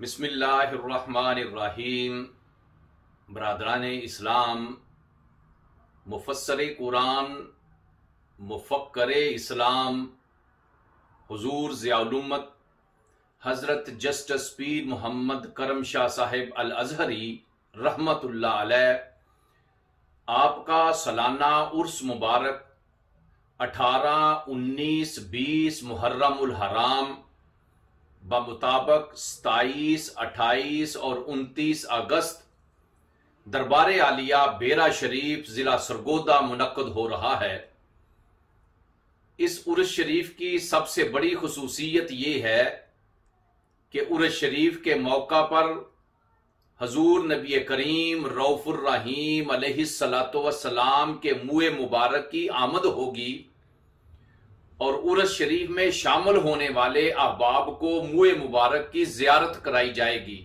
بسم اللہ الرحمن الرحیم۔ برادران اسلام، مفسر قرآن، مفکر اسلام حضور ضیاء الامت حضرت جسٹس پیر محمد کرم شاہ صاحب الازہری رحمت اللہ علیہ، آپ کا سالانہ عرس مبارک 18، 19، 20 محرم الحرام بمطابق 27، 28 اور 29 اگست دربار عالیہ بیرا شریف ضلع سرگودا منعقد ہو رہا ہے۔ اس عرس شریف کی سب سے بڑی خصوصیت یہ ہے کہ عرس شریف کے موقع پر حضور نبی کریم رؤوف الرحیم علیہ الصلاۃ والسلام کے منہ مبارک کی آمد ہوگی اور عرس شریف میں شامل ہونے والے احباب کو منہ مبارک کی زیارت کرائی جائے گی۔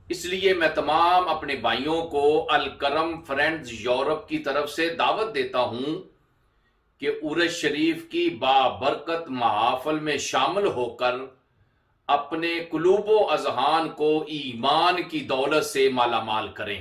اس لیے میں تمام اپنے بھائیوں کو الکرم فرینڈز یورپ کی طرف سے دعوت دیتا ہوں کہ عرس شریف کی بابرکت محافل میں شامل ہو کر اپنے قلوب و اذہان کو ایمان کی دولت سے مالا مال کریں۔